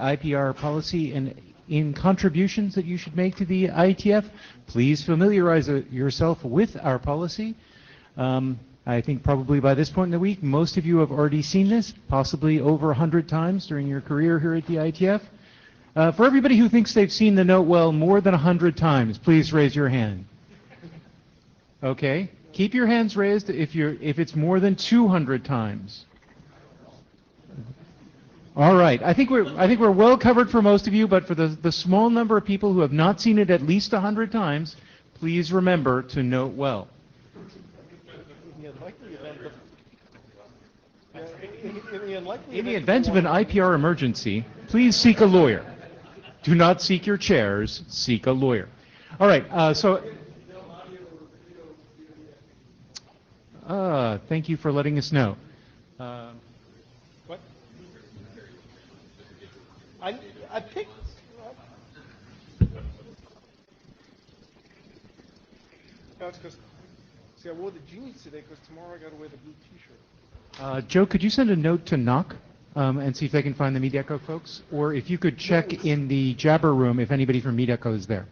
IPR policy and in contributions that you should make to the IETF, please familiarize yourself with our policy. I think probably by this point in the week, most of you have already seen this, possibly over 100 times during your career here at the IETF. For everybody who thinks they've seen the note well more than 100 times, please raise your hand. Okay, keep your hands raised if it's more than 200 times. All right, I think we're well covered for most of you, but for the small number of people who have not seen it at least 100 times, please remember to note well. In the event of an IPR emergency, please seek a lawyer. Do not seek your chairs, seek a lawyer. All right, thank you for letting us know. What? I picked... That's because, see, I wore the jeans today because tomorrow I got to wear the blue T-shirt. Joe, could you send a note to Knock and see if they can find the MeetEcho folks? Or if you could check in the Jabber room if anybody from MeetEcho is there.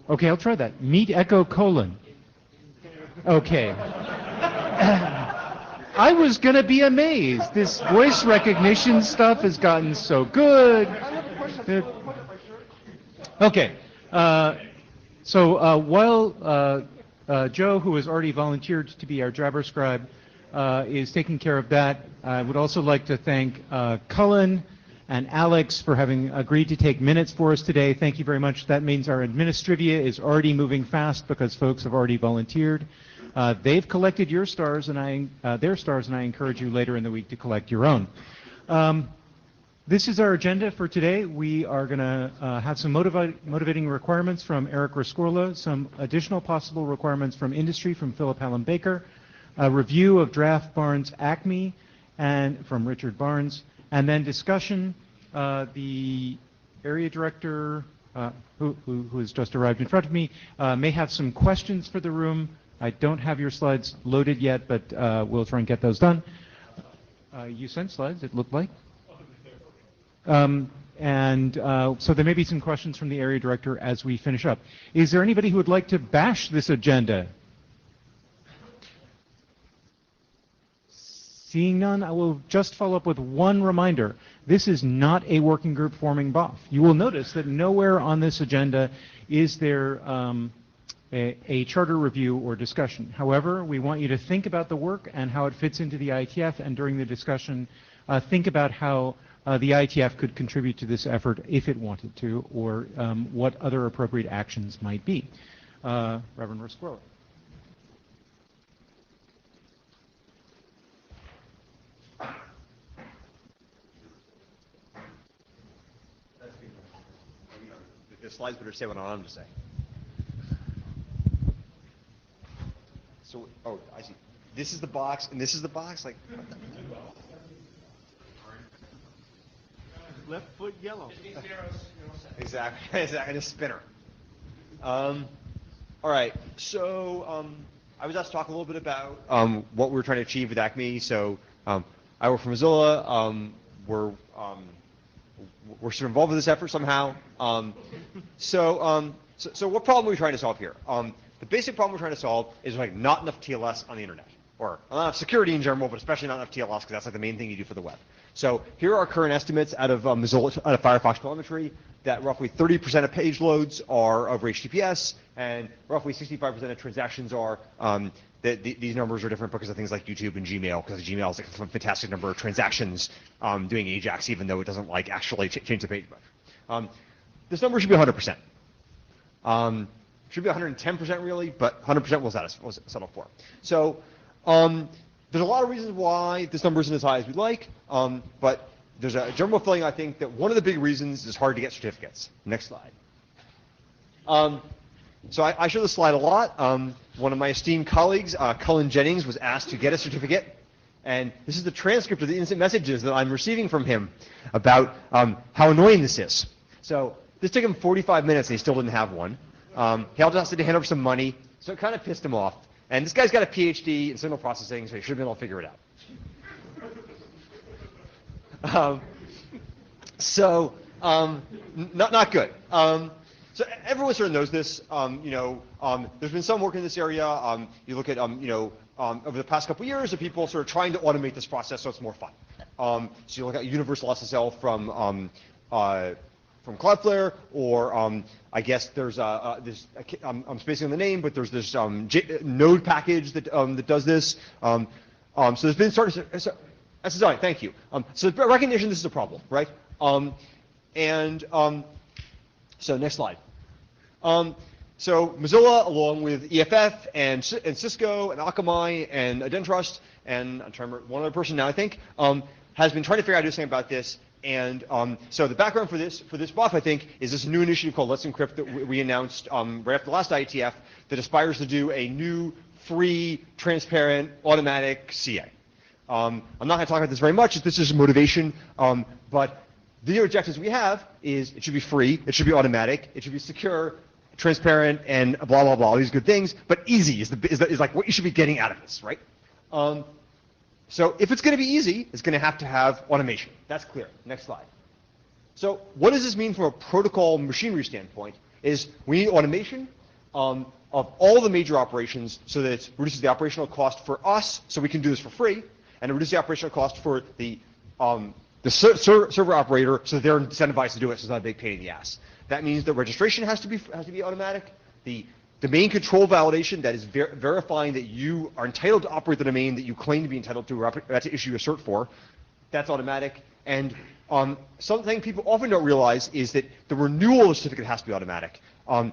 Okay, I'll try that. MeetEcho : Okay. I was going to be amazed. This voice recognition stuff has gotten so good. Okay. So while Joe, who has already volunteered to be our Jabber scribe, is taking care of that, I would also like to thank Cullen and Alex for having agreed to take minutes for us today. Thank you very much. That means our administrivia is already moving fast because folks have already volunteered. They've collected your stars and their stars, and I encourage you later in the week to collect your own. This is our agenda for today. We are going to have some motivating requirements from Eric Rescorla, some additional possible requirements from industry from Philip Hallam Baker, a review of draft Barnes Acme and from Richard Barnes, and then discussion. The area director, who has just arrived in front of me, may have some questions for the room. I don't have your slides loaded yet, but we'll try and get those done. You sent slides, it looked like. So there may be some questions from the area director as we finish up. Is there anybody who would like to bash this agenda? Seeing none, I will just follow up with one reminder. This is not a working group forming BOF. You will notice that nowhere on this agenda is there a charter review or discussion. However, we want you to think about the work and how it fits into the IETF, and during the discussion, think about how the IETF could contribute to this effort if it wanted to, or what other appropriate actions might be. Reverend Rescorla. The slides better say what I want them to say. So, oh, I see. This is the box, and this is the box. Like, what the? Left foot yellow. Exactly. Exactly. A spinner. All right. So, I was asked to talk a little bit about what we're trying to achieve with Acme. So, I work for Mozilla. We're sort of involved with this effort somehow. So what problem are we trying to solve here? The basic problem we're trying to solve is like not enough TLS on the internet, or not enough security in general, but especially not enough TLS because that's like the main thing you do for the web. So here are our current estimates out of Mozilla, out of Firefox telemetry, that roughly 30% of page loads are over HTTPS, and roughly 65% of transactions are. These numbers are different because of things like YouTube and Gmail, because Gmail is like a fantastic number of transactions doing AJAX, even though it doesn't like actually change the page much. This number should be 100%. Should be 110% really, but 100% we'll settle for. So there's a lot of reasons why this number isn't as high as we'd like, but there's a general feeling, I think, that one of the big reasons is it's hard to get certificates. Next slide. So I show this slide a lot. One of my esteemed colleagues, Cullen Jennings, was asked to get a certificate, and this is the transcript of the instant messages that I'm receiving from him about how annoying this is. So this took him 45 minutes and he still didn't have one. He also has to hand over some money, so it kind of pissed him off. And this guy's got a PhD in signal processing, so he should have been able to figure it out. Not good. So everyone sort of knows this. There's been some work in this area. You look at, over the past couple of years, of people sort of trying to automate this process so it's more fun. So you look at universal SSL from Cloudflare, or I guess there's I'm spacing on the name, but there's this Node package that does this. So there's been SSI, thank you. So recognition, this is a problem, right? So next slide. So Mozilla, along with EFF and Cisco and Akamai and Identrust, and I'm trying to remember one other person now, I think, has been trying to figure out how to do something about this. And so the background for this BOF, I think, is this new initiative called Let's Encrypt that we announced right after the last IETF that aspires to do a new, free, transparent, automatic CA. I'm not going to talk about this very much. This is motivation, but the objectives we have is it should be free, it should be automatic, it should be secure, transparent, and blah, blah, blah, all these good things, but easy is like what you should be getting out of this, right? So if it's going to be easy, it's going to have automation. That's clear. Next slide. So what does this mean from a protocol machinery standpoint is we need automation of all the major operations so that it reduces the operational cost for us so we can do this for free, and it reduces the operational cost for the server operator so that they're incentivized to do it, so it's not a big pain in the ass. That means the registration has to be automatic. The domain control validation, that is verifying that you are entitled to operate the domain that you claim to be entitled to, or to issue a cert for, that's automatic. And something people often don't realize is that the renewal of the certificate has to be automatic.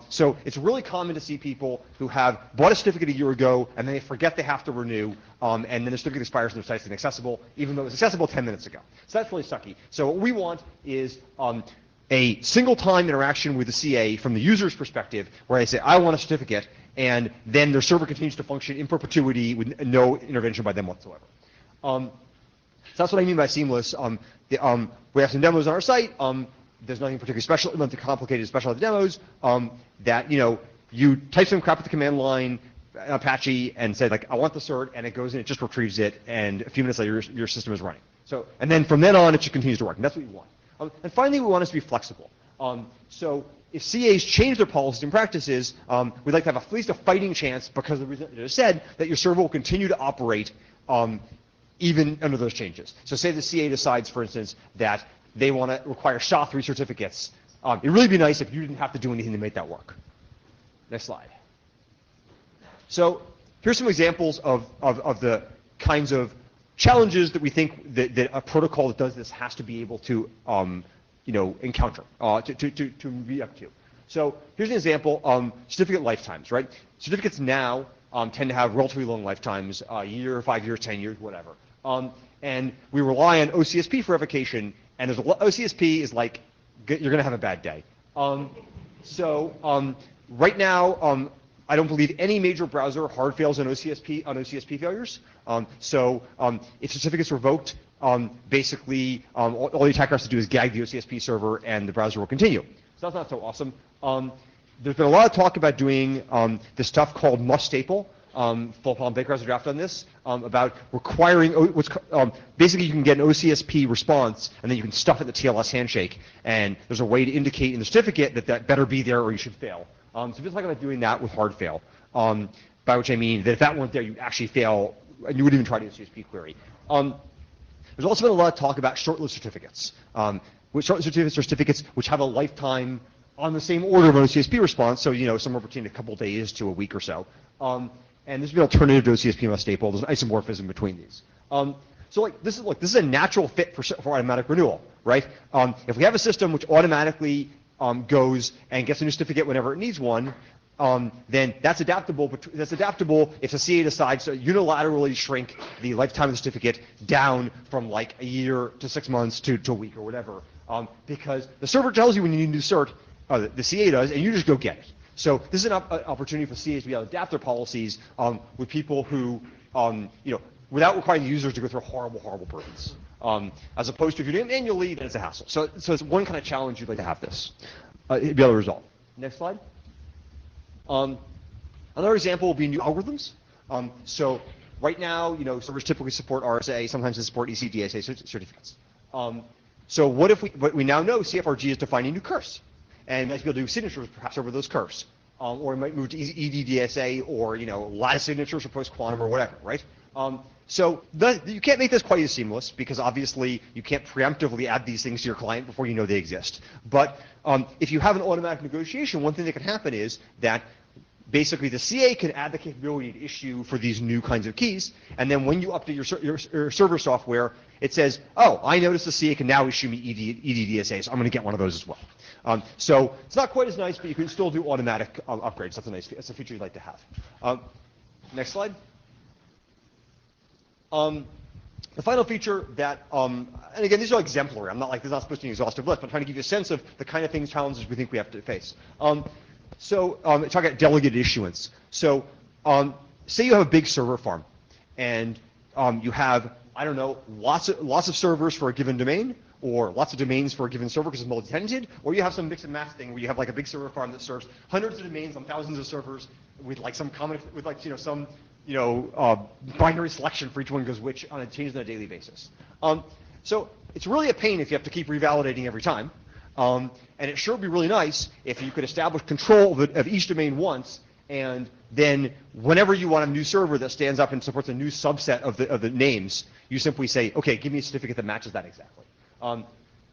So it's really common to see people who have bought a certificate a year ago and then they forget they have to renew, and then the certificate expires and their site's inaccessible, even though it was accessible 10 minutes ago. So that's really sucky. So what we want is a single-time interaction with the CA from the user's perspective, where I say, I want a certificate, and then their server continues to function in perpetuity with no intervention by them whatsoever. So that's what I mean by seamless. We have some demos on our site. There's nothing particularly special, nothing complicated, special about the demos. That you type some crap at the command line, Apache, and say like, I want the cert, and it goes in, it just retrieves it, and a few minutes later, your system is running. So, and then from then on, it just continues to work, and that's what you want. And finally, we want us to be flexible. So if CAs change their policies and practices, we'd like to have at least a fighting chance, because of the reason I just said, that your server will continue to operate even under those changes. So say the CA decides, for instance, that they want to require SHA-3 certificates. It'd really be nice if you didn't have to do anything to make that work. Next slide. So here's some examples of the kinds of challenges that we think that a protocol that does this has to be able to encounter, to be up to. So here's an example, certificate lifetimes, right? Certificates now tend to have relatively long lifetimes, a year, 5 years, 10 years, whatever. And we rely on OCSP for verification, and OCSP is like, you're going to have a bad day. Right now, I don't believe any major browser hard fails on OCSP failures. If certificates revoked, basically all the attacker has to do is gag the OCSP server and the browser will continue. So that's not so awesome. There's been a lot of talk about doing this stuff called must staple. Philip Baker has a draft on this, about requiring basically you can get an OCSP response and then you can stuff it in the TLS handshake, and there's a way to indicate in the certificate that better be there or you should fail. So if you're talking about doing that with hard fail, by which I mean that if that weren't there, you'd actually fail, and you wouldn't even try to do a CSP query. There's also been a lot of talk about short-lived certificates. Short-lived certificates are certificates which have a lifetime on the same order of an OCSP response, so somewhere between a couple days to a week or so. And there's an alternative to OCSP must staple. There's an isomorphism between these. This is a natural fit for automatic renewal, right? If we have a system which automatically goes and gets a new certificate whenever it needs one, then that's adaptable. But that's adaptable if the CA decides to unilaterally shrink the lifetime of the certificate down from like a year to 6 months to a week or whatever, because the server tells you when you need a new cert, the CA does, and you just go get it. So this is an opportunity for CAs to be able to adapt their policies with people who, without requiring the users to go through horrible, horrible burdens. As opposed to if you're doing it manually, then it's a hassle. So it's one kind of challenge you'd like to have this, be able to resolve. Next slide. Another example will be new algorithms. So right now, servers typically support RSA, sometimes they support ECDSA certificates. So what we now know CFRG is defining new curves, and might be able to do signatures perhaps over those curves, or it might move to EDDSA or lattice signatures or post-quantum or whatever, right? So you can't make this quite as seamless because obviously you can't preemptively add these things to your client before you know they exist. But if you have an automatic negotiation, one thing that can happen is that basically the CA can add the capability to issue for these new kinds of keys, and then when you update your server software, it says, oh, I noticed the CA can now issue me EDDSA, so I'm going to get one of those as well. So it's not quite as nice, but you can still do automatic upgrades. That's a feature you'd like to have. Next slide. The final feature that, and again, these are exemplary. This is not supposed to be an exhaustive list, but I'm trying to give you a sense of the kind of challenges we think we have to face. Talk about delegated issuance. So say you have a big server farm, and you have, I don't know, lots of servers for a given domain, or lots of domains for a given server because it's multi-tenanted, or you have some mix and match thing where you have like a big server farm that serves hundreds of domains on thousands of servers with like some common, with like some binary selection for each one goes which on a changes on a daily basis. So it's really a pain if you have to keep revalidating every time. And it sure would be really nice if you could establish control of each domain once, and then whenever you want a new server that stands up and supports a new subset of the names, you simply say, okay, give me a certificate that matches that exactly.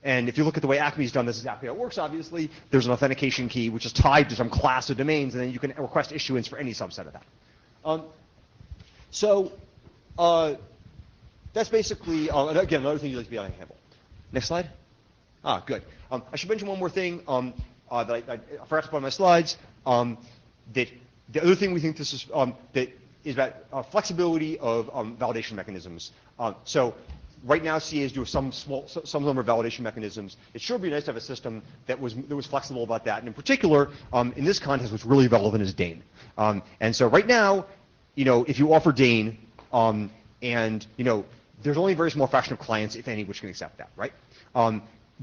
And if you look at the way Acme's done this, exactly how it works, obviously, there's an authentication key which is tied to some class of domains, and then you can request issuance for any subset of that. So that's basically, again, another thing you'd like to be able to handle. Next slide. Good. I should mention one more thing that I forgot to put on my slides. That the other thing we think this is that is about flexibility of validation mechanisms. So right now, CAs do some number of validation mechanisms. It sure would be nice to have a system that was flexible about that. And in particular, in this context, what's really relevant is Dane. And so right now, if you offer Dane, and there's only a very small fraction of clients, if any, which can accept that, right?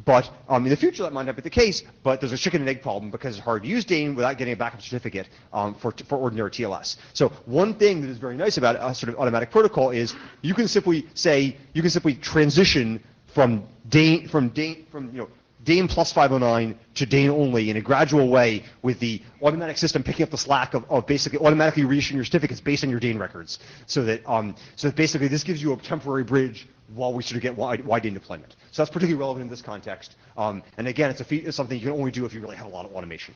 But in the future, that might not be the case, but there's a chicken and egg problem because it's hard to use Dane without getting a backup certificate for ordinary TLS. So one thing that is very nice about a sort of automatic protocol is you can simply transition from Dane plus 509 to Dane only in a gradual way with the automatic system picking up the slack of basically automatically reissuing your certificates based on your Dane records. So that basically this gives you a temporary bridge while we sort of get wide Dane deployment. So that's particularly relevant in this context. And again, it's something you can only do if you really have a lot of automation.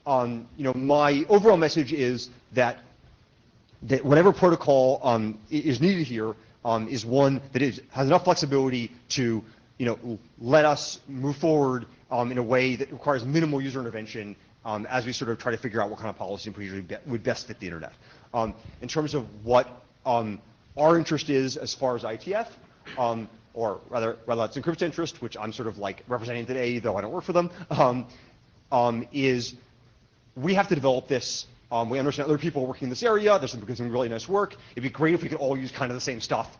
My overall message is that whatever protocol is needed here is one that has enough flexibility to let us move forward in a way that requires minimal user intervention as we sort of try to figure out what kind of policy and procedure would best fit the internet. In terms of what our interest is as far as IETF, or rather it's Encrypt's interest, which I'm sort of like representing today, though I don't work for them, is we have to develop this. We understand other people working in this area. There's some really nice work. It'd be great if we could all use kind of the same stuff.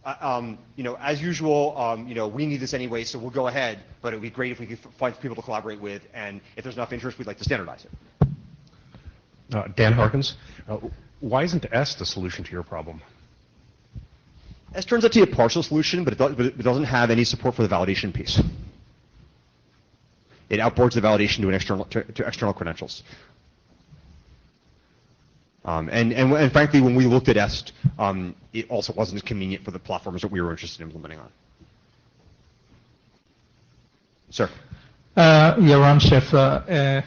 As usual, we need this anyway, so we'll go ahead, but it would be great if we could find people to collaborate with, and if there's enough interest, we'd like to standardize it. Dan Harkins, why isn't S the solution to your problem? S turns out to be a partial solution, but it doesn't have any support for the validation piece. It outboards the validation to external credentials. And frankly, when we looked at EST, it also wasn't as convenient for the platforms that we were interested in implementing on. Sir. Yaron Sheffer,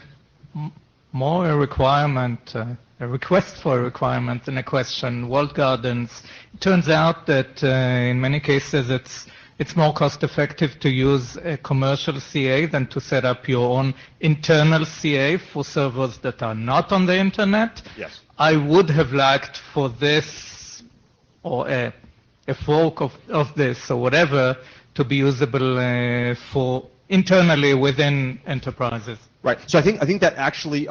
more a requirement, a request for a requirement than a question. Walled gardens. It turns out that in many cases it's more cost effective to use a commercial CA than to set up your own internal CA for servers that are not on the internet. Yes. I would have liked for this, or a fork of this or whatever, to be usable for internally within enterprises. Right. So I think that actually,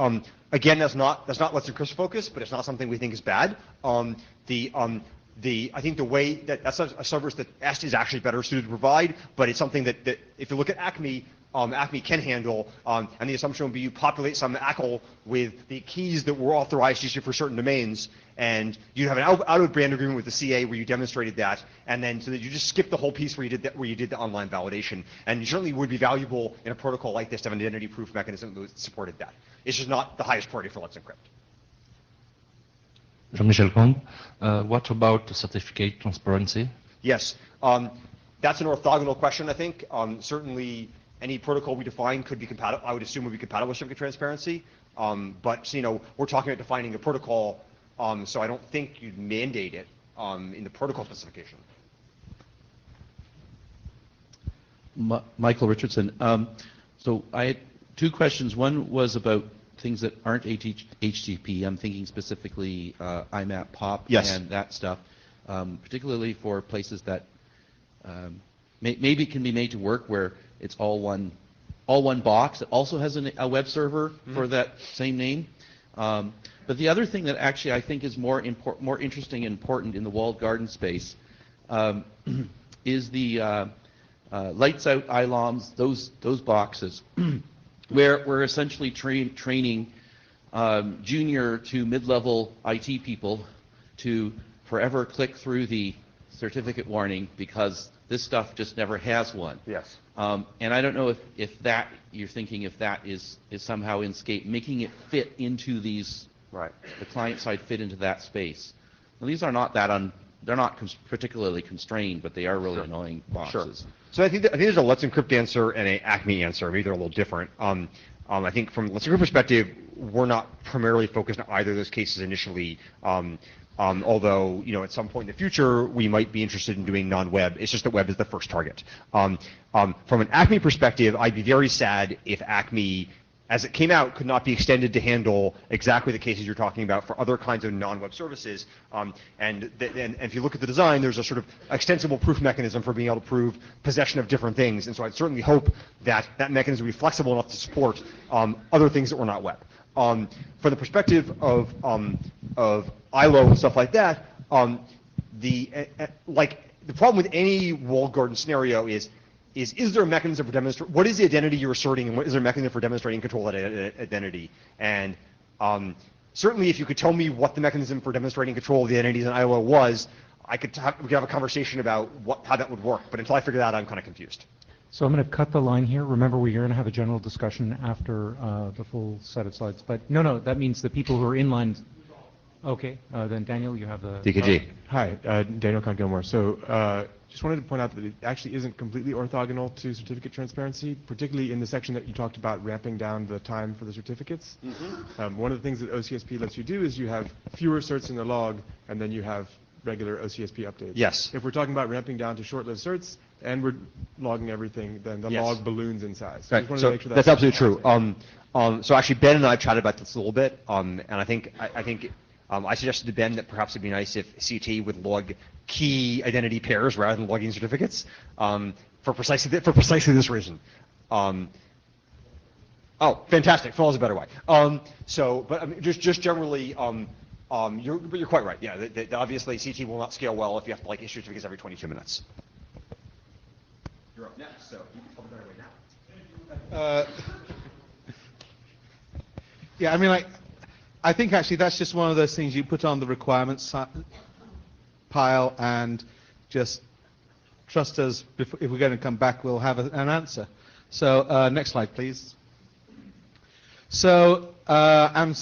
again, that's not what's in Encrypt's focus, but it's not something we think is bad. I think the way that's a service that EST is actually better suited to provide, but it's something that if you look at Acme, Acme can handle, and the assumption would be you populate some ACL with the keys that were authorized usually for certain domains, and you have an out-of-band agreement with the CA where you demonstrated that, and then so that you just skip the whole piece where you did the online validation, and it certainly would be valuable in a protocol like this to have an identity proof mechanism that supported that. It's just not the highest priority for Let's Encrypt. Jean-Michel Combe, what about certificate transparency? Yes, that's an orthogonal question, I think. Certainly, any protocol we define could be compatible. I would assume would be compatible with certificate transparency. But we're talking about defining a protocol, so I don't think you'd mandate it in the protocol specification. Michael Richardson. So I had two questions. One was about things that aren't HTTP. I'm thinking specifically IMAP, POP, Yes. and that stuff, particularly for places that maybe can be made to work where it's all one box. It also has a web server for that same name. But the other thing that actually I think is more interesting and important in the walled garden space is the lights out ILOMs, those boxes, where we're essentially training junior to mid-level IT people to forever click through the certificate warning because this stuff just never has one. Yes. And I don't know if that, you're thinking if that is somehow in SCAPE, making it fit into these, Right. the client side fit into that space. Now, these are not they're not particularly constrained, but they are really annoying boxes. Sure. So I think there's a Let's Encrypt answer and an Acme answer. Maybe they're a little different. I think from Let's Encrypt perspective, we're not primarily focused on either of those cases initially. Although, at some point in the future, we might be interested in doing non-web. It's just that web is the first target. From an Acme perspective, I'd be very sad if Acme, as it came out, could not be extended to handle exactly the cases you're talking about for other kinds of non-web services. And if you look at the design, there's a sort of extensible proof mechanism for being able to prove possession of different things. And so I'd certainly hope that that mechanism would be flexible enough to support other things that were not web. From the perspective of ILO and stuff like that, the problem with any walled garden scenario is there a mechanism for demonstrating, what is the identity you're asserting, and what is there a mechanism for demonstrating control of that identity? And certainly if you could tell me what the mechanism for demonstrating control of the identities in ILO was, we could have a conversation about how that would work. But until I figure that out, I'm kind of confused. So I'm going to cut the line here. Remember, we're going to have a general discussion after the full set of slides. But no, that means the people who are in line. Okay, then Daniel, you have the... DKG. Hi, Daniel Conn-Gilmore. So just wanted to point out that it actually isn't completely orthogonal to certificate transparency, particularly in the section that you talked about ramping down the time for the certificates. One of the things that OCSP lets you do is you have fewer certs in the log, and then you have regular OCSP updates. Yes. If we're talking about ramping down to short-lived certs, and we're logging everything, then the Yes. log balloons in size. Right. Just wanted So to make sure that's absolutely true. So actually, Ben and I have chatted about this a little bit, and I think I suggested to Ben that perhaps it'd be nice if CT would log key identity pairs rather than logging certificates for precisely this reason. Oh, fantastic! Follows a better way. But I mean, just generally, you're quite right. Yeah, obviously CT will not scale well if you have to issue certificates every 22 minutes. You're up next, so you can tell the better way now. Yeah, I mean, I think actually that's just one of those things you put on the requirements pile and just trust us. If we're going to come back, we'll have an answer. So next slide, please. So I'm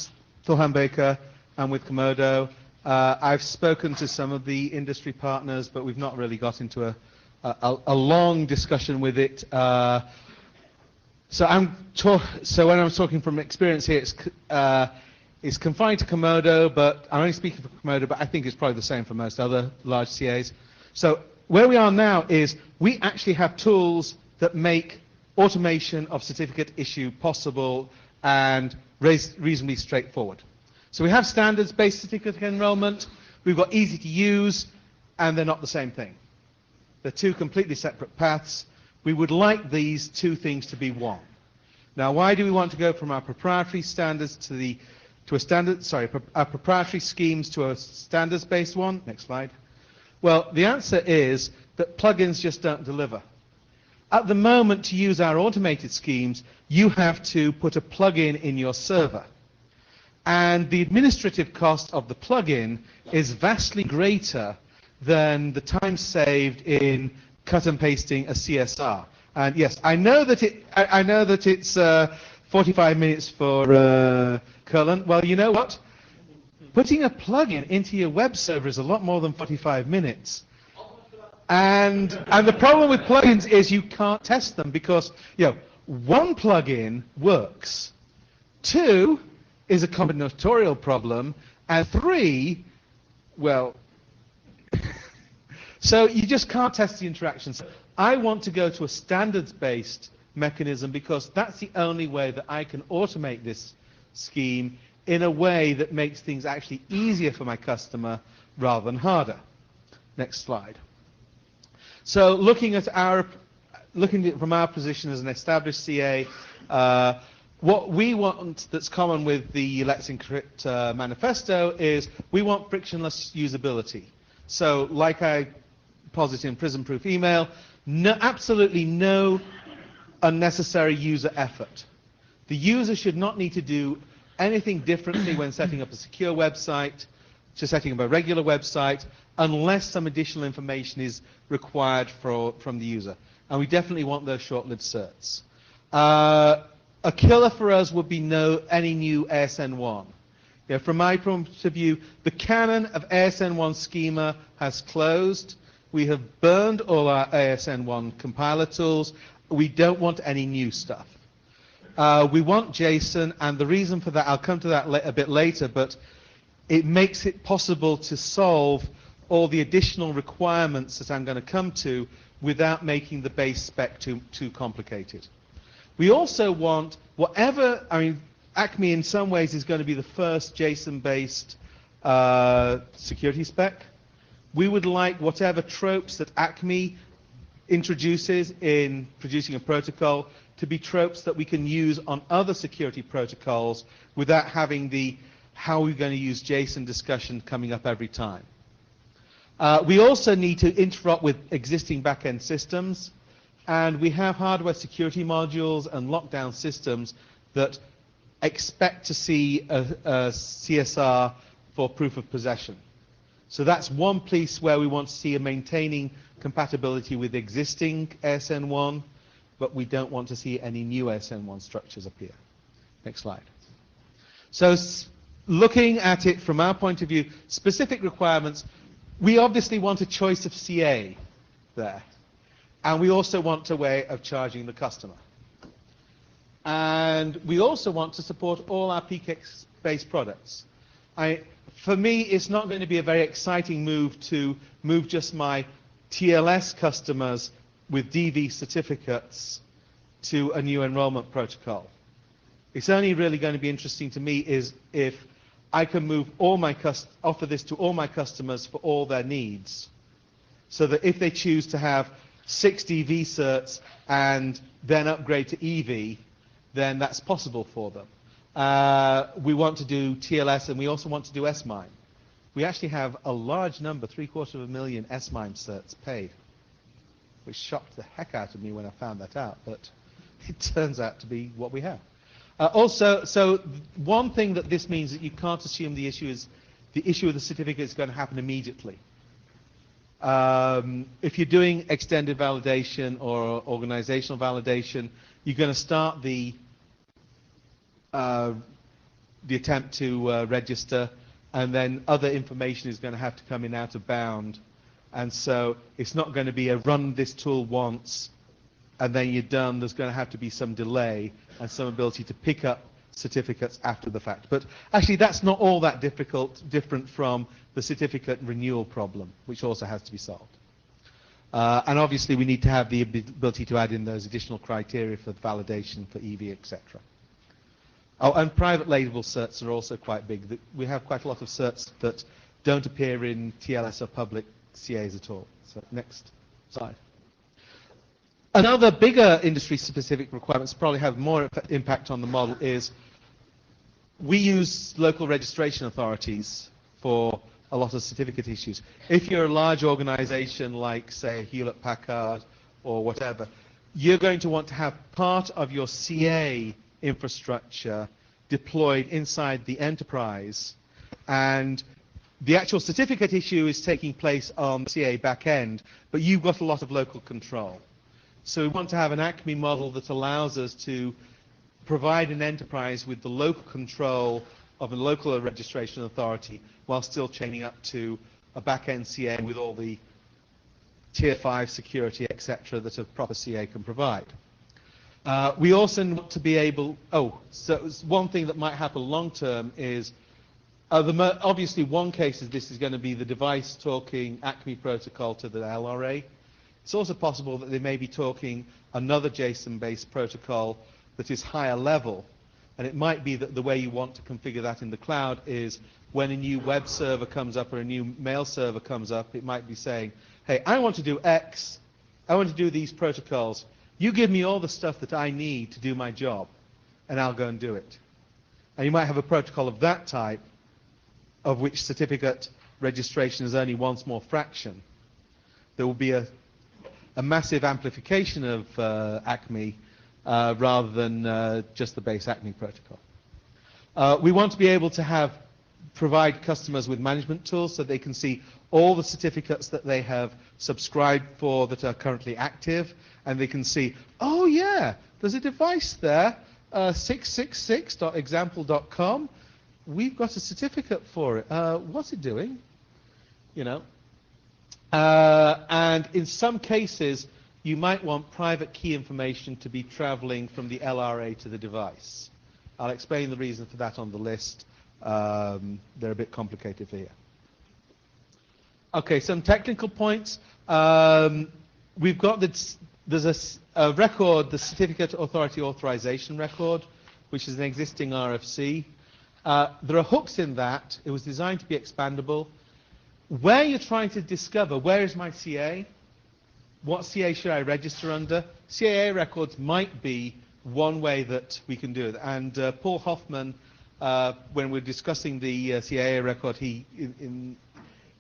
Thorhan Baker. I'm with Komodo. I've spoken to some of the industry partners, but we've not really got into a long discussion with it. So when I'm talking from experience here, it's confined to Komodo, but I'm only speaking for Komodo, but I think it's probably the same for most other large CAs. So where we are now is we actually have tools that make automation of certificate issue possible and reasonably straightforward. So we have standards-based certificate enrollment, we've got easy to use, and they're not the same thing. They're two completely separate paths. We would like these two things to be one. Now, why do we want to go from our proprietary standards our proprietary schemes to a standards-based one? Next slide. Well, the answer is that plugins just don't deliver. At the moment, to use our automated schemes, you have to put a plugin in your server. And the administrative cost of the plugin is vastly greater than the time saved in cut and pasting a CSR. And yes, I know that it's 45 minutes for Cullen. Well, you know what? Putting a plugin into your web server is a lot more than 45 minutes. And the problem with plugins is you can't test them because, one plugin works. 2 is a combinatorial problem. And 3, well, so you just can't test the interactions. I want to go to a standards-based mechanism because that's the only way that I can automate this scheme in a way that makes things actually easier for my customer rather than harder. Next slide. So looking at it from our position as an established CA, what we want that's common with the Let's Encrypt manifesto is we want frictionless usability. So like I posit in Prism-Proof Email, absolutely no unnecessary user effort. The user should not need to do anything differently when setting up a secure website to setting up a regular website unless some additional information is required from the user. And we definitely want those short-lived certs. A killer for us would be any new ASN1. From my point of view, the canon of ASN1 schema has closed. We have burned all our ASN1 compiler tools. We don't want any new stuff. We want JSON, and the reason for that, I'll come to that a bit later, but it makes it possible to solve all the additional requirements that I'm going to come to without making the base spec too complicated. We also want Acme in some ways is going to be the first JSON-based security spec. We would like whatever tropes that Acme introduces in producing a protocol to be tropes that we can use on other security protocols without having the how we're going to use JSON discussion coming up every time. We also need to interop with existing back-end systems, and we have hardware security modules and lockdown systems that expect to see a CSR for proof of possession. So that's one piece where we want to see a maintaining compatibility with existing ASN1, but we don't want to see any new ASN1 structures appear. Next slide. So looking at it from our point of view, specific requirements, we obviously want a choice of CA there. And we also want a way of charging the customer. And we also want to support all our PKIX-based products. For me, it's not going to be a very exciting move to move just my TLS customers with DV certificates to a new enrollment protocol. It's only really going to be interesting to me is if I can move offer this to all my customers for all their needs, so that if they choose to have 6 DV certs and then upgrade to EV, then that's possible for them. We want to do TLS, and we also want to do S-MIME. We actually have a large number, 750,000 S-MIME certs paid, which shocked the heck out of me when I found that out, but it turns out to be what we have. So one thing that this means that you can't assume the issue of the certificate is going to happen immediately. If you're doing extended validation or organizational validation, you're going to start the attempt to register, and then other information is going to have to come in out of bound. And so it's not going to be a run this tool once and then you're done. There's going to have to be some delay and some ability to pick up certificates after the fact. But actually that's not all that different from the certificate renewal problem, which also has to be solved. And obviously we need to have the ability to add in those additional criteria for validation for EV, etc. Oh, and private label certs are also quite big. We have quite a lot of certs that don't appear in TLS or public CAs at all. So next slide. Another bigger industry-specific requirements probably have more impact on the model is we use local registration authorities for a lot of certificate issues. If you're a large organization like, say, Hewlett-Packard or whatever, you're going to want to have part of your CA infrastructure deployed inside the enterprise, and the actual certificate issue is taking place on the CA backend, but you've got a lot of local control. So we want to have an Acme model that allows us to provide an enterprise with the local control of a local registration authority while still chaining up to a back-end CA with all the tier 5 security, etc., that a proper CA can provide. We also want to be able, so one thing that might happen long term is, obviously one case is this is going to be the device talking Acme protocol to the LRA. It's also possible that they may be talking another JSON-based protocol that is higher level, and it might be that the way you want to configure that in the cloud is when a new web server comes up or a new mail server comes up, it might be saying, hey, I want to do X, I want to do these protocols, you give me all the stuff that I need to do my job, and I'll go and do it. And you might have a protocol of that type, of which certificate registration is only one small fraction. There will be a massive amplification of Acme rather than just the base Acme protocol. We want to be able to provide customers with management tools so they can see all the certificates that they have subscribed for that are currently active, and they can see, oh yeah, there's a device there, 666.example.com. We've got a certificate for it. What's it doing? You know. And in some cases, you might want private key information to be traveling from the LRA to the device. I'll explain the reason for that on the list. They're a bit complicated here. Okay, some technical points. We've got there's a record, the Certificate Authority Authorization record, which is an existing RFC. There are hooks in that. It was designed to be expandable. Where you're trying to discover, where is my CA? What CA should I register under? CAA records might be one way that we can do it. And Paul Hoffman, when we're discussing the CAA record, he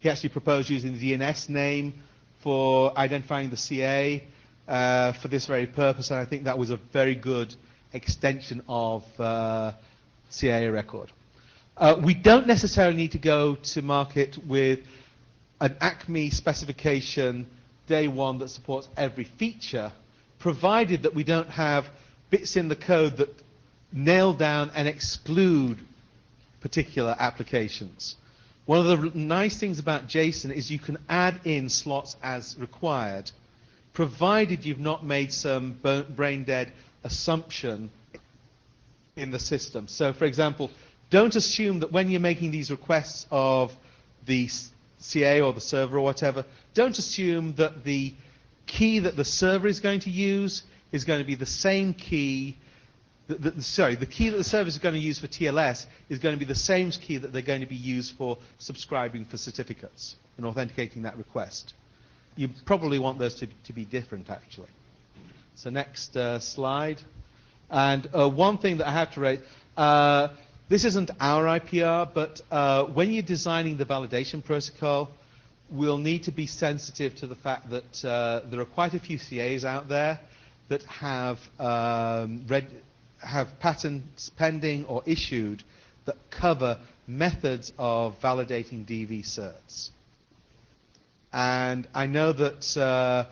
actually proposed using the DNS name for identifying the CA for this very purpose, and I think that was a very good extension of CAA record. We don't necessarily need to go to market with an Acme specification day one that supports every feature, provided that we don't have bits in the code that nail down and exclude particular applications. One of the nice things about JSON is you can add in slots as required, provided you've not made some brain-dead assumption in the system. So, for example, don't assume that when you're making these requests of the CA or the server or whatever, don't assume that the key that the server is going to use is going to be the same key. The key that the server is going to use for TLS is going to be the same key that they're going to be used for subscribing for certificates and authenticating that request. You probably want those to be different, actually. So next slide. And one thing that I have to raise, this isn't our IPR, but when you're designing the validation protocol, we'll need to be sensitive to the fact that there are quite a few CAs out there that have patents pending or issued that cover methods of validating DV certs. And I know that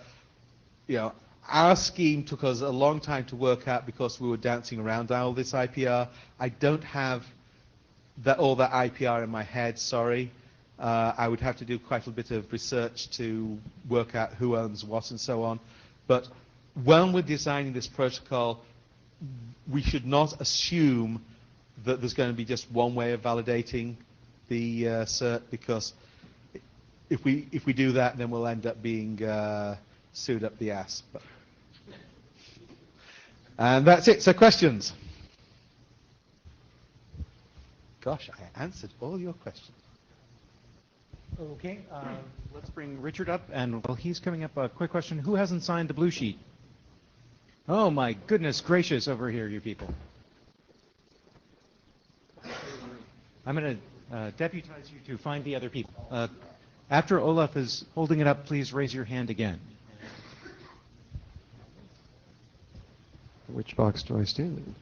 our scheme took us a long time to work out because we were dancing around all this IPR. I don't have all that IPR in my head, sorry. I would have to do quite a bit of research to work out who owns what and so on. But when we're designing this protocol, we should not assume that there's going to be just one way of validating the cert, because if we do that, then we'll end up being sued up the ass. And that's it. So questions? Gosh, I answered all your questions. Okay, let's bring Richard up, and while he's coming up, a quick question. Who hasn't signed the blue sheet? Oh my goodness gracious over here, you people. I'm going to deputize you to find the other people. After Olaf is holding it up, please raise your hand again. which box do I stand in?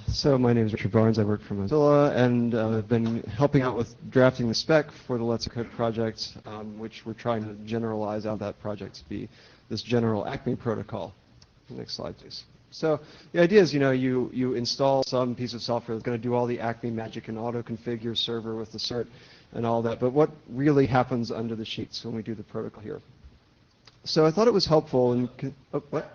So my name is Richard Barnes. I work for Mozilla, and I've been helping out with drafting the spec for the Let's Code project, which we're trying to generalize out that project to be this general Acme protocol. Next slide, please. So the idea is, you install some piece of software that's going to do all the Acme magic and auto-configure your server with the cert and all that. But what really happens under the sheets when we do the protocol here? So I thought it was helpful. And what?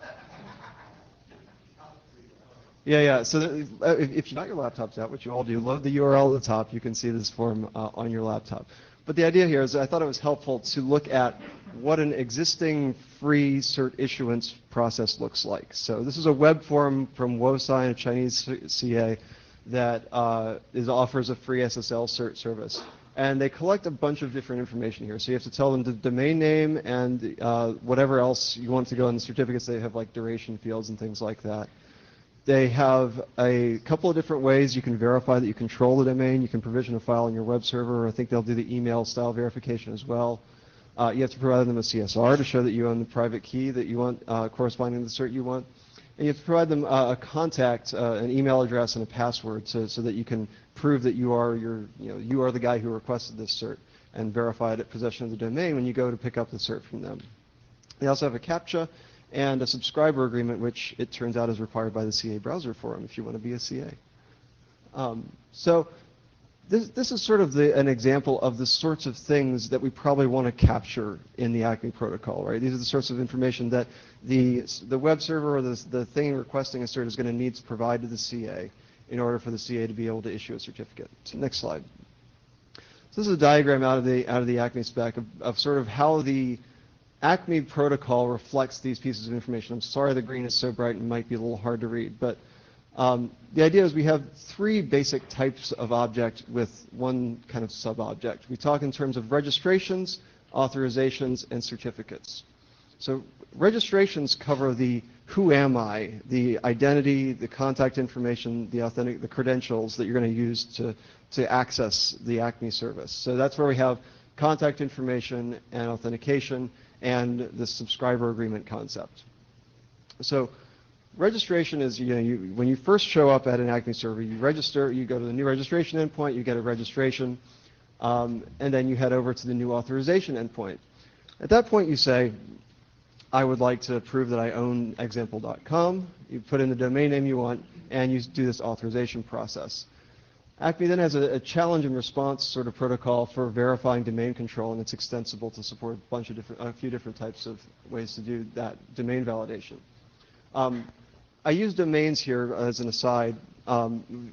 Yeah. So if you got your laptops out, which you all do, load the URL at the top. You can see this form on your laptop. But the idea here is I thought it was helpful to look at what an existing free cert issuance process looks like. So this is a web form from WoSign, a Chinese CA, that offers a free SSL cert service. And they collect a bunch of different information here. So you have to tell them the domain name and whatever else you want to go in the certificates. They have like duration fields and things like that. They have a couple of different ways you can verify that you control the domain. You can provision a file on your web server. I think they'll do the email style verification as well. You have to provide them a CSR to show that you own the private key that you want corresponding to the cert you want. And you have to provide them a contact, an email address, and a password so that you can prove that you are you are the guy who requested this cert and verify it at possession of the domain when you go to pick up the cert from them. They also have a CAPTCHA and a subscriber agreement, which it turns out is required by the CA browser forum if you want to be a CA. So this is sort of an example of the sorts of things that we probably want to capture in the Acme protocol, right? These are the sorts of information that the web server or the thing requesting a cert is going to need to provide to the CA in order for the CA to be able to issue a certificate. So next slide. So this is a diagram out of the Acme spec of sort of how the Acme protocol reflects these pieces of information. I'm sorry the green is so bright and might be a little hard to read, but the idea is we have three basic types of object with one kind of sub-object. We talk in terms of registrations, authorizations, and certificates. So registrations cover the who am I, the identity, the contact information, the credentials that you're going to use to access the Acme service. So that's where we have contact information and authentication and the subscriber agreement concept. So registration is, when you first show up at an Acme server, you register, you go to the new registration endpoint, you get a registration, and then you head over to the new authorization endpoint. At that point you say, I would like to prove that I own example.com. You put in the domain name you want, and you do this authorization process. Acme then has a challenge and response sort of protocol for verifying domain control, and it's extensible to support a few different types of ways to do that domain validation. I use domains here as an aside.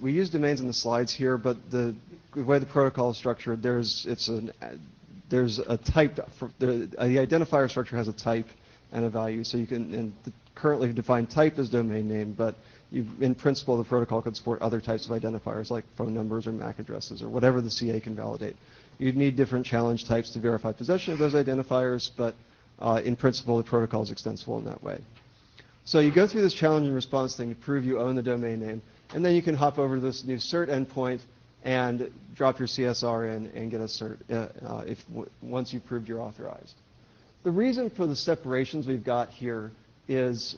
We use domains in the slides here, but the way the protocol is structured, there's a type. The identifier structure has a type and a value, so you can, and the currently defined type is domain name, but in principle, the protocol could support other types of identifiers like phone numbers or MAC addresses or whatever the CA can validate. You'd need different challenge types to verify possession of those identifiers, but in principle, the protocol is extensible in that way. So you go through this challenge and response thing to prove you own the domain name, and then you can hop over to this new cert endpoint and drop your CSR in and get a cert once you've proved you're authorized. The reason for the separations we've got here is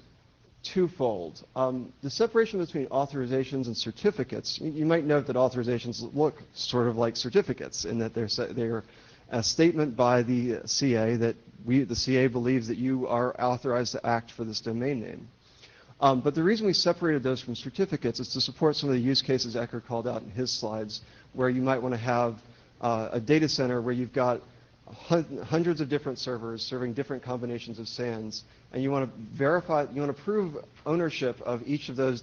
twofold. The separation between authorizations and certificates, you might note that authorizations look sort of like certificates in that they're a statement by the CA that the CA believes that you are authorized to act for this domain name. But the reason we separated those from certificates is to support some of the use cases Ecker called out in his slides, where you might want to have a data center where you've got hundreds of different servers serving different combinations of SANs, and you want to verify, you want to prove ownership of each of those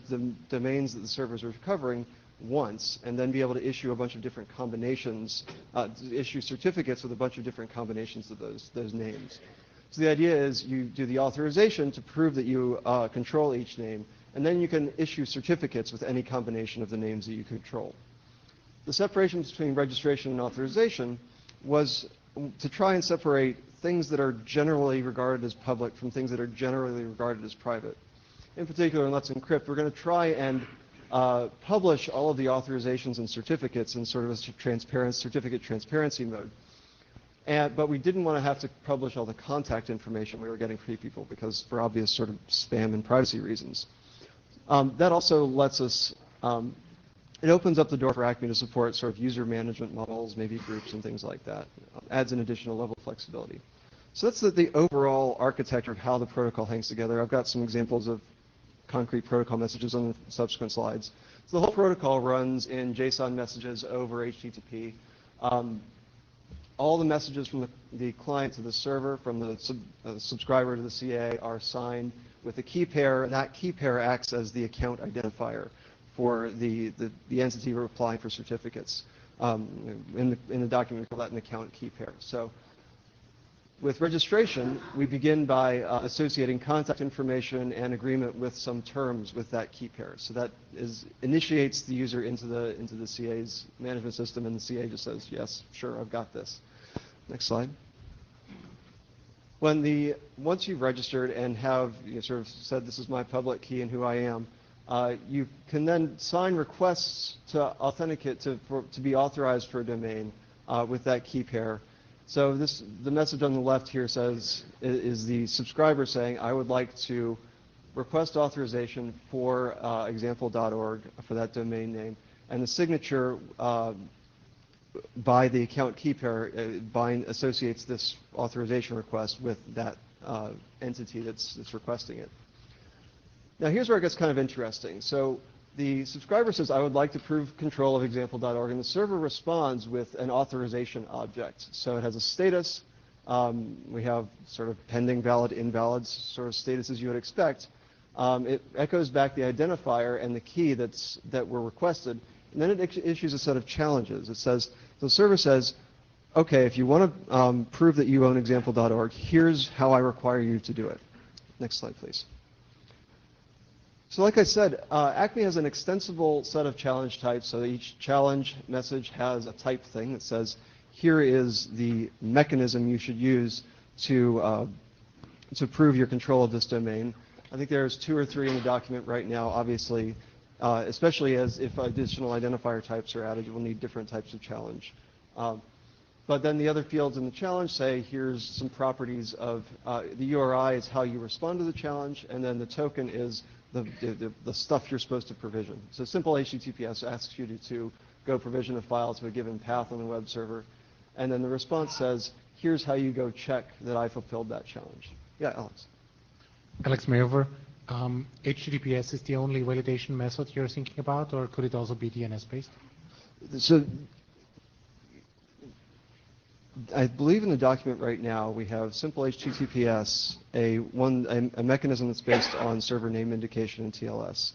domains that the servers are covering once, and then be able to issue a bunch of different combinations, issue certificates with a bunch of different combinations of those names. So the idea is you do the authorization to prove that you control each name, and then you can issue certificates with any combination of the names that you control. The separation between registration and authorization was to try and separate things that are generally regarded as public from things that are generally regarded as private. In particular, in Let's Encrypt, we're going to try and publish all of the authorizations and certificates in sort of a certificate transparency mode. But we didn't want to have to publish all the contact information we were getting from people because for obvious sort of spam and privacy reasons. That also lets us, it opens up the door for Acme to support sort of user management models, maybe groups and things like that. Adds an additional level of flexibility. So that's the overall architecture of how the protocol hangs together. I've got some examples of concrete protocol messages on the subsequent slides. So the whole protocol runs in JSON messages over HTTP. All the messages from the client to the server, from the subscriber to the CA, are signed with a key pair, and that key pair acts as the account identifier for the entity replying for certificates. In the document, we call that an account key pair. So with registration, we begin by associating contact information and agreement with some terms with that key pair. So that initiates the user into the CA's management system, and the CA just says, yes, sure, I've got this. Next slide. Once you've registered and have sort of said this is my public key and who I am, you can then sign requests to authenticate to be authorized for a domain with that key pair. So the message on the left here is the subscriber saying, I would like to request authorization for example.org for that domain name, and the signature by the account key pair associates this authorization request with that entity that's requesting it. Now here's where it gets kind of interesting. So the subscriber says, I would like to prove control of example.org, and the server responds with an authorization object. So it has a status. We have sort of pending, valid, invalid sort of statuses you would expect. It echoes back the identifier and the key that were requested, and then it issues a set of challenges. It says, the server says, okay, if you want to prove that you own example.org, here's how I require you to do it. Next slide, please. So like I said, Acme has an extensible set of challenge types. So each challenge message has a type thing that says, here is the mechanism you should use to prove your control of this domain. I think there's 2 or 3 in the document right now, obviously, especially if additional identifier types are added, you will need different types of challenge. But then the other fields in the challenge say, here's some properties of, the URI is how you respond to the challenge, and then the token is the stuff you're supposed to provision. So simple HTTPS asks you to go provision a file to a given path on the web server, and then the response says, here's how you go check that I fulfilled that challenge. Yeah, Alex. Alex Mayover. HTTPS is the only validation method you're thinking about, or could it also be DNS-based? So I believe in the document right now we have simple HTTPS, a mechanism that's based on server name indication and TLS,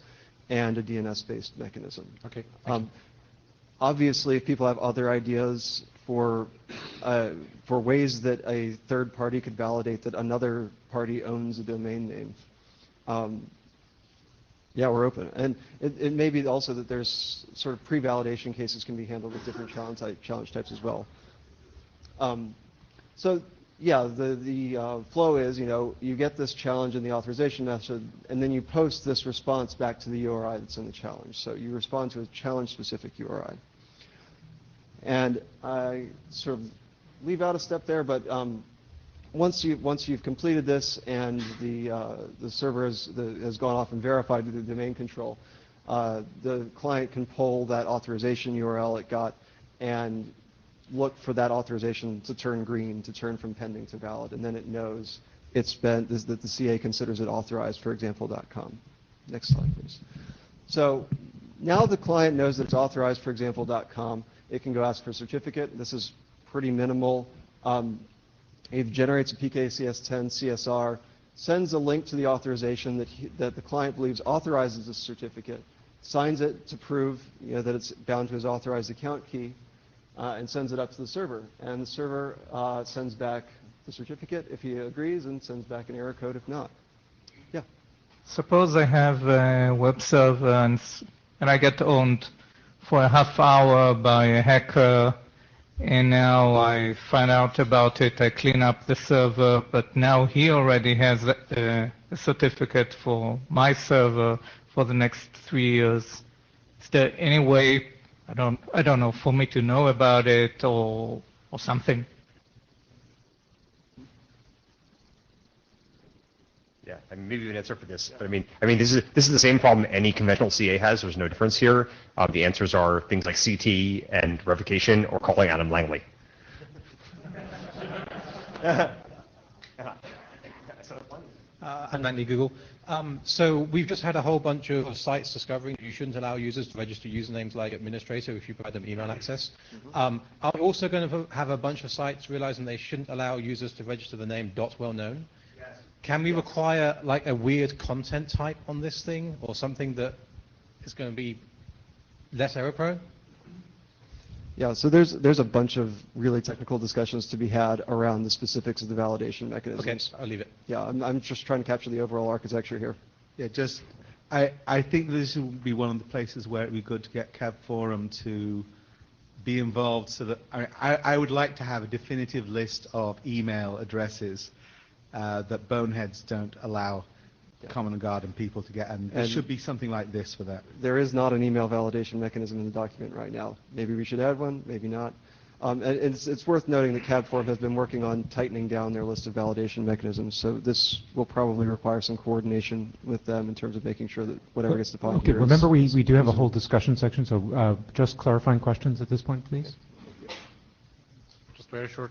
and a DNS-based mechanism. Okay. Obviously, if people have other ideas for ways that a third party could validate that another party owns a domain name, yeah, we're open. And it may be also that there's sort of pre-validation cases can be handled with different challenge types as well. So yeah, the flow is, you get this challenge in the authorization method, and then you post this response back to the URI that's in the challenge. So you respond to a challenge-specific URI. And I sort of leave out a step there, but once you've completed this and the server has gone off and verified the domain control, the client can pull that authorization URL it got and look for that authorization to turn green, to turn from pending to valid, and then it knows that the CA considers it authorized for example.com. Next slide, please. So now the client knows that it's authorized for example.com. It can go ask for a certificate. This is pretty minimal. It generates a PKCS10 CSR, sends a link to the authorization that the client believes authorizes the certificate, signs it to prove that it's bound to his authorized account key, and sends it up to the server. And the server sends back the certificate if he agrees, and sends back an error code if not. Yeah. Suppose I have a web server and I get owned for a half hour by a hacker, and now I find out about it, I clean up the server, but now he already has a certificate for my server for the next 3 years. Is there any way, I don't know, for me to know about it or something? Yeah, I mean, maybe an answer for this, but I mean, this is the same problem any conventional CA has. There's no difference here. The answers are things like CT and revocation or calling Adam Langley. And Langley Google. So we've just had a whole bunch of sites discovering you shouldn't allow users to register usernames like administrator if you provide them email access. Are we also going to have a bunch of sites realizing they shouldn't allow users to register the name .wellknown? Yes. Can we require like a weird content type on this thing or something that is going to be less error prone? Yeah, so there's a bunch of really technical discussions to be had around the specifics of the validation mechanisms. Okay, I'll leave it. Yeah, I'm just trying to capture the overall architecture here. Yeah, I think this would be one of the places where it'd be good to get CAB Forum to be involved so that I would like to have a definitive list of email addresses that boneheads don't allow common and garden people to get, and there should be something like this for that. There is not an email validation mechanism in the document right now. Maybe we should add one, maybe not. And it's worth noting that CAB Forum has been working on tightening down their list of validation mechanisms, so this will probably require some coordination with them in terms of making sure that whatever gets defined Okay, here remember we do have a whole discussion section, so just clarifying questions at this point, please. Just very short.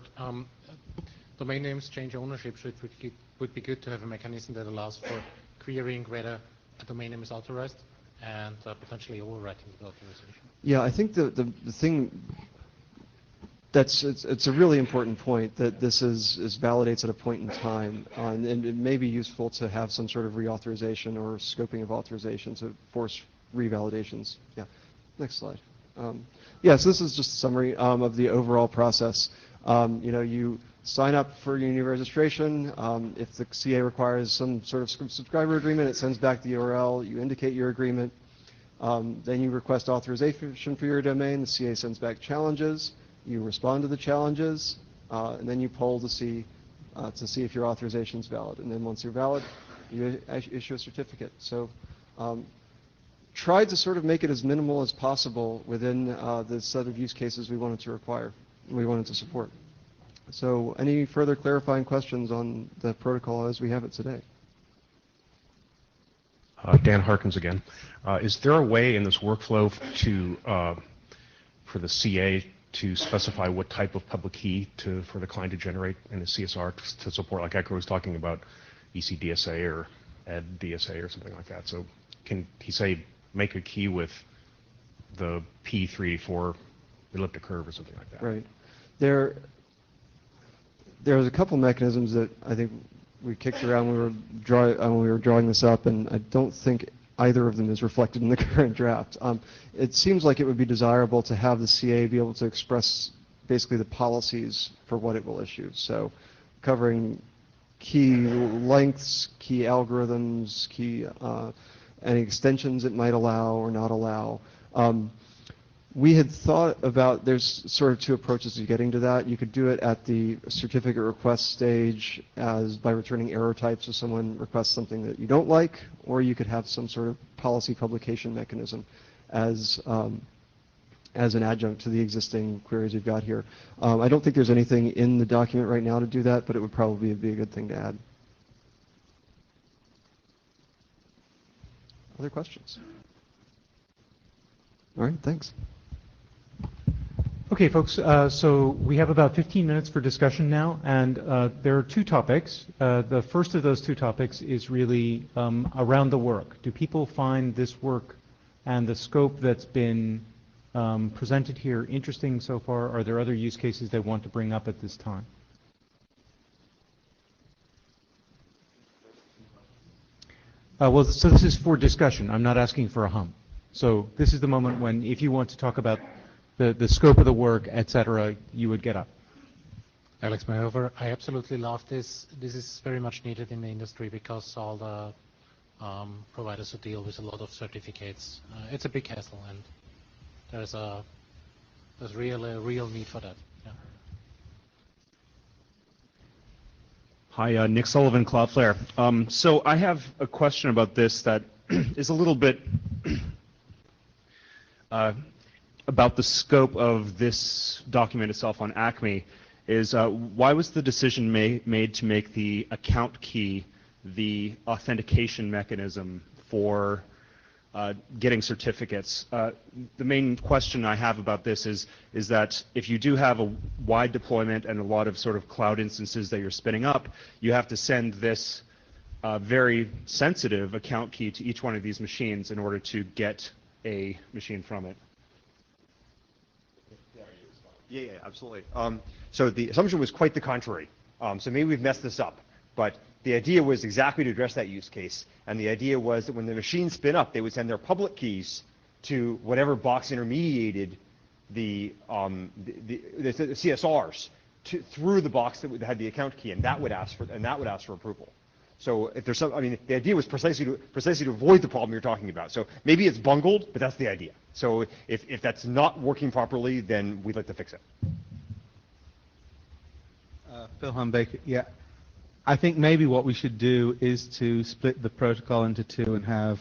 Domain names change ownership, so it would be good to have a mechanism that allows for querying whether a domain name is authorized and potentially overwriting the authorization. Yeah, I think the thing it's a really important point that this validates at a point in time, and it may be useful to have some sort of reauthorization or scoping of authorization to force revalidations. Yeah, next slide. Yeah, so this is just a summary of the overall process. You sign up for Unity registration. If the CA requires some sort of subscriber agreement, it sends back the URL. You indicate your agreement. Then you request authorization for your domain. The CA sends back challenges. You respond to the challenges, and then you poll to see if your authorization is valid. And then once you're valid, you issue a certificate. So try to sort of make it as minimal as possible within the set of use cases we wanted to support. So any further clarifying questions on the protocol as we have it today? Dan Harkins again. Is there a way in this workflow for the CA to specify what type of public key for the client to generate in the CSR to support, like Echo was talking about, ECDSA or EdDSA or something like that? So can he say make a key with the P384 elliptic curve or something like that? Right. There's a couple mechanisms that I think we kicked around when we were drawing this up, and I don't think either of them is reflected in the current draft. It seems like it would be desirable to have the CA be able to express basically the policies for what it will issue. So covering key lengths, key algorithms, any extensions it might allow or not allow. We had thought about, there's sort of two approaches to getting to that. You could do it at the certificate request stage by returning error types if someone requests something that you don't like, or you could have some sort of policy publication mechanism as an adjunct to the existing queries you've got here. I don't think there's anything in the document right now to do that, but it would probably be a good thing to add. Other questions? All right, thanks. Okay, folks, so we have about 15 minutes for discussion now, and there are two topics. The first of those two topics is really around the work. Do people find this work and the scope that's been presented here interesting so far? Are there other use cases they want to bring up at this time? Well, so this is for discussion. I'm not asking for a hum. So this is the moment when, if you want to talk about the scope of the work, etc., you would get up. Alex Mayover, I absolutely love this. This is very much needed in the industry because all the providers who deal with a lot of certificates, it's a big hassle, and there's really a real need for that. Yeah. Hi, Nick Sullivan, Cloudflare. So I have a question about this that is a little bit about the scope of this document itself on Acme. Is why was the decision made to make the account key the authentication mechanism for getting certificates. The main question I have about this is that if you do have a wide deployment and a lot of sort of cloud instances that you're spinning up, you have to send this very sensitive account key to each one of these machines in order to get a machine from it. Yeah, absolutely. So the assumption was quite the contrary. So maybe we've messed this up, but the idea was exactly to address that use case. And the idea was that when the machines spin up, they would send their public keys to whatever box intermediated the CSRs through the box that had the account key, and that would ask for approval. So if there's some, I mean, the idea was precisely to avoid the problem you're talking about. So maybe it's bungled, but that's the idea. So if that's not working properly, then we'd like to fix it. Phil Humbaker, yeah. I think maybe what we should do is to split the protocol into two and have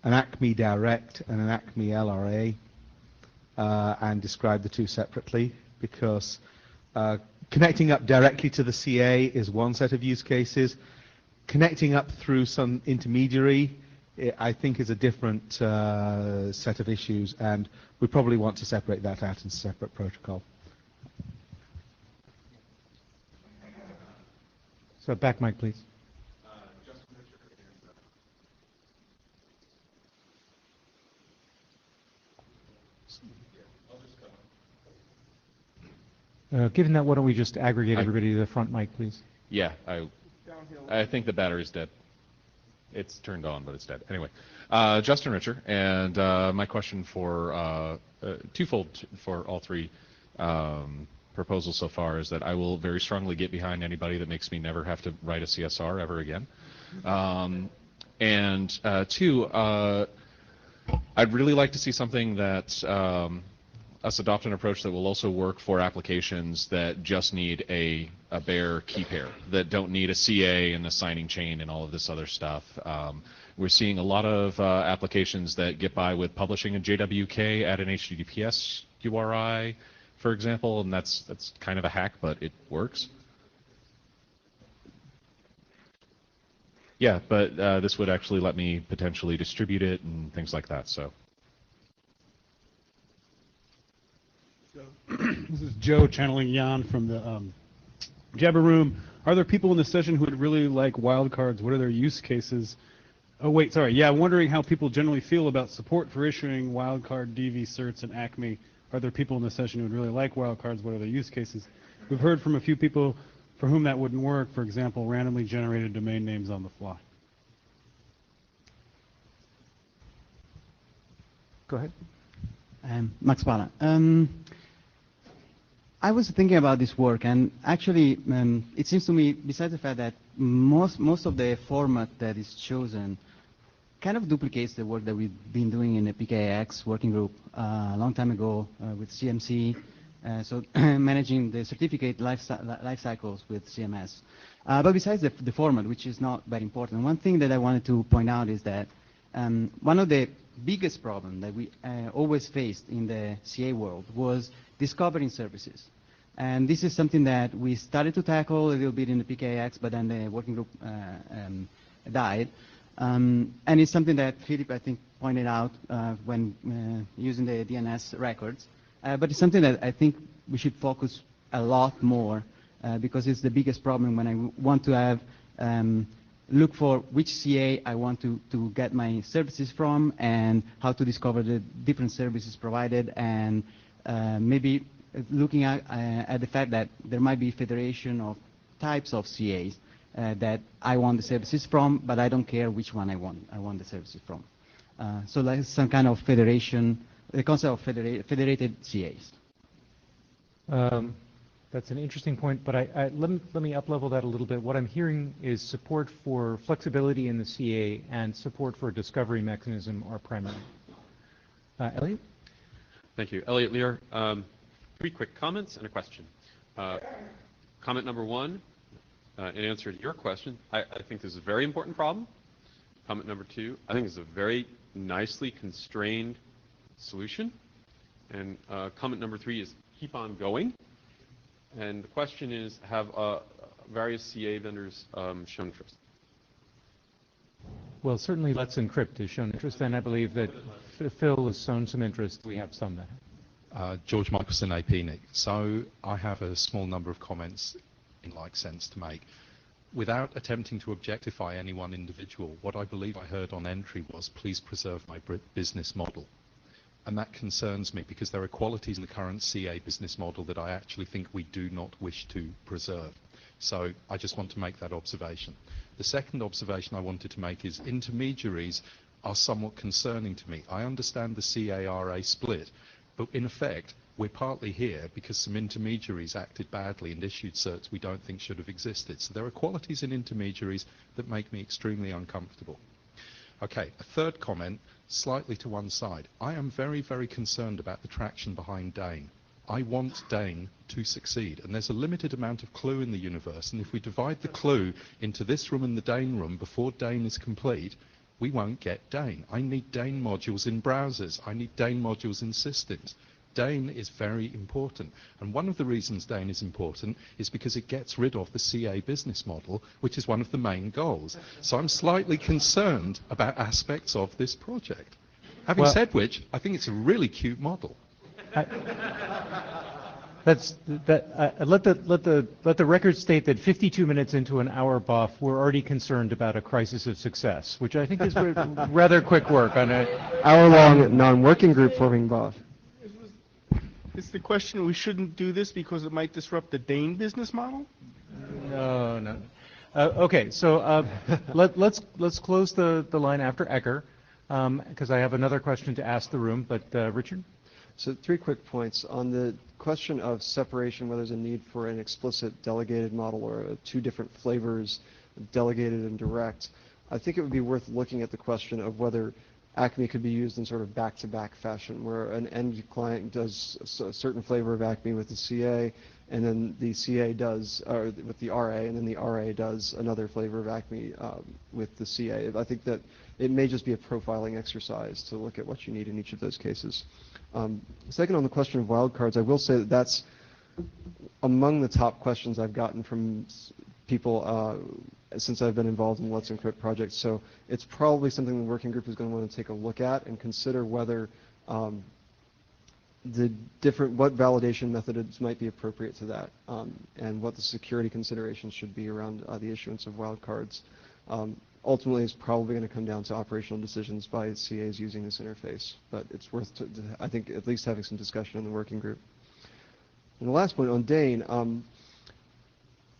an Acme Direct and an Acme LRA and describe the two separately, because connecting up directly to the CA is one set of use cases. Connecting up through some intermediary, I think, is a different set of issues, and we probably want to separate that out in a separate protocol. So back mic, please. Given that, why don't we just aggregate everybody to the front mic, please? Yeah, I think the battery's dead. It's turned on, but it's dead. Anyway, Justin Richer, and my question for twofold for all three proposals so far is that I will very strongly get behind anybody that makes me never have to write a CSR ever again. And two, I'd really like to see something that us adopt an approach that will also work for applications that just need a bare key pair, that don't need a CA and a signing chain and all of this other stuff. We're seeing a lot of applications that get by with publishing a JWK at an HTTPS URI, for example, and that's kind of a hack, but it works. Yeah, but this would actually let me potentially distribute it and things like that. So. This is Joe channeling Jan from the Jabber Room. Are there people in the session who would really like wildcards? What are their use cases? Oh, wait, sorry. Yeah, I'm wondering how people generally feel about support for issuing wildcard DV certs in Acme. Are there people in the session who would really like wildcards? What are their use cases? We've heard from a few people for whom that wouldn't work. For example, randomly generated domain names on the fly. Go ahead. Max Pala. I was thinking about this work, and actually, it seems to me, besides the fact that most of the format that is chosen kind of duplicates the work that we've been doing in the PKIX working group a long time ago with CMC, so managing the certificate life cycles with CMS. But besides the format, which is not very important, one thing that I wanted to point out is that one of the biggest problems that we always faced in the CA world was discovering services. And this is something that we started to tackle a little bit in the PKIX, but then the working group died. And it's something that Philip, I think, pointed out when using the DNS records. But it's something that I think we should focus a lot more because it's the biggest problem when I want to have look for which CA I want to get my services from and how to discover the different services provided, and maybe looking at the fact that there might be federation of types of CAs that I want the services from, but I don't care which one I want the services from. So like some kind of federation, the concept of federated CAs. That's an interesting point, but let me up-level that a little bit. What I'm hearing is support for flexibility in the CA and support for a discovery mechanism are primary. Elliot? Thank you. Elliot Lear. 3 quick comments and a question. Comment number 1, in answer to your question, I think this is a very important problem. Comment number 2, I think it's a very nicely constrained solution. And comment number 3 is keep on going. And the question is, have various CA vendors shown interest? Well, certainly Let's Encrypt has shown interest, and I believe that Phil has shown some interest. We have some that have. George Michelson, APNIC. So I have a small number of comments in like sense to make. Without attempting to objectify any one individual, what I believe I heard on entry was, please preserve my business model. And that concerns me because there are qualities in the current CA business model that I actually think we do not wish to preserve. So I just want to make that observation. The second observation I wanted to make is intermediaries are somewhat concerning to me. I understand the CARA split, but in effect, we're partly here because some intermediaries acted badly and issued certs we don't think should have existed. So there are qualities in intermediaries that make me extremely uncomfortable. Okay, a third comment, slightly to one side. I am very, very concerned about the traction behind Dane. I want Dane to succeed, and there's a limited amount of clue in the universe, and if we divide the clue into this room and the Dane room before Dane is complete, we won't get Dane. I need Dane modules in browsers. I need Dane modules in systems. Dane is very important, and one of the reasons Dane is important is because it gets rid of the CA business model, which is one of the main goals. So I'm slightly concerned about aspects of this project. Having said which, I think it's a really cute model. Let the record state that 52 minutes into an hour BOF, we're already concerned about a crisis of success, which I think is rather quick work on a hour-long non-working group forming BOF. Is the question we shouldn't do this because it might disrupt the Dane business model? No. Okay, so let's close the line after Ecker, because I have another question to ask the room. But Richard. So 3 quick points on the question of separation, whether there's a need for an explicit delegated model or 2 different flavors, delegated and direct. I think it would be worth looking at the question of whether Acme could be used in sort of back-to-back fashion, where an end client does a certain flavor of Acme with the CA, and then the CA does, or with the RA, and then the RA does another flavor of Acme with the CA. I think that it may just be a profiling exercise to look at what you need in each of those cases. Second, on the question of wildcards, I will say that that's among the top questions I've gotten from people since I've been involved in the Let's Encrypt project. So it's probably something the working group is going to want to take a look at and consider whether what validation methods might be appropriate to that, and what the security considerations should be around the issuance of wildcards. Ultimately, it's probably going to come down to operational decisions by CAs using this interface, but it's worth, I think, at least having some discussion in the working group. And the last point on Dane,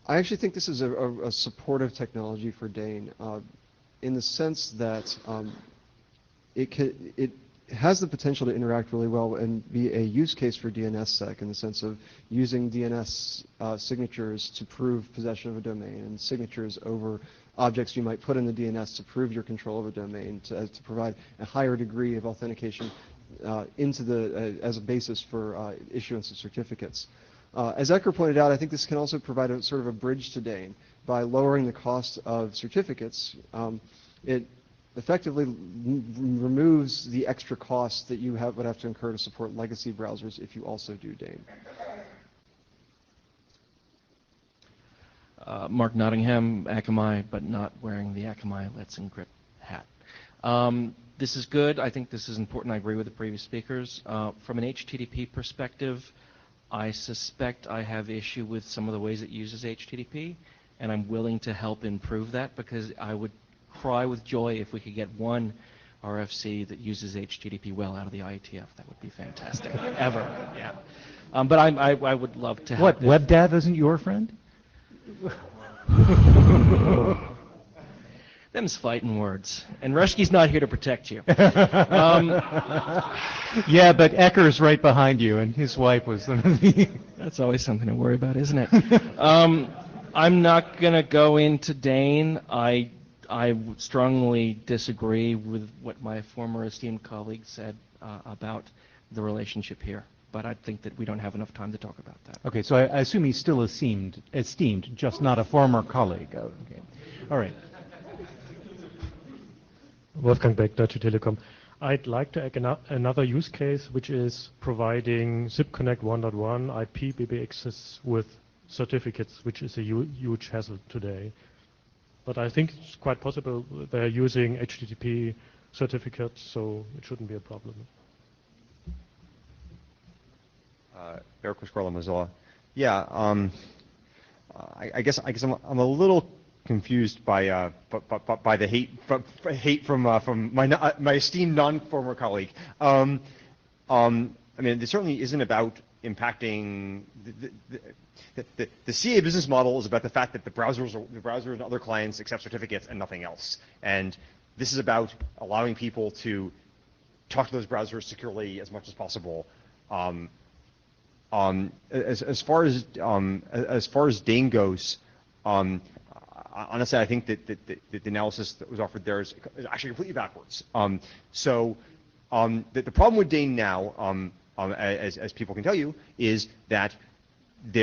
I actually think this is a supportive technology for Dane, in the sense that it has the potential to interact really well and be a use case for DNSSEC in the sense of using DNS signatures to prove possession of a domain, and signatures over objects you might put in the DNS to prove your control of a domain, to provide a higher degree of authentication as a basis for issuance of certificates. As Ecker pointed out, I think this can also provide a sort of a bridge to Dane. By lowering the cost of certificates, it effectively removes the extra costs that you would have to incur to support legacy browsers if you also do Dane. Mark Nottingham, Acme, but not wearing the Acme Let's Encrypt hat. This is good. I think this is important. I agree with the previous speakers. From an HTTP perspective, I suspect I have issue with some of the ways it uses HTTP, and I'm willing to help improve that, because I would cry with joy if we could get one RFC that uses HTTP well out of the IETF. That would be fantastic. Ever. Yeah. But I would love to help. What, WebDAV isn't your friend? Them's fighting words. And Rushki's not here to protect you. Yeah, but Ecker's right behind you, and his wife was the... That's always something to worry about, isn't it? I'm not going to go into Dane. I strongly disagree with what my former esteemed colleague said about the relationship here. But I think that we don't have enough time to talk about that. Okay, so I assume he's still esteemed, just not a former colleague. Oh, okay. All right. Wolfgang Beck, Deutsche Telekom. I'd like to add another use case, which is providing ZIP Connect 1.1 IP BBXs with certificates, which is a huge hassle today. But I think it's quite possible they're using HTTP certificates, so it shouldn't be a problem. Eric Scarlett, Mozilla. Yeah, I guess I'm a little confused by the hate from my esteemed non-former colleague. I mean, it certainly isn't about impacting the CA business model is about the fact that the browsers and other clients accept certificates and nothing else. And this is about allowing people to talk to those browsers securely as much as possible. As far as Dane goes, honestly, I think that the analysis that was offered there is actually completely backwards. The problem with Dane now, as people can tell you, is that we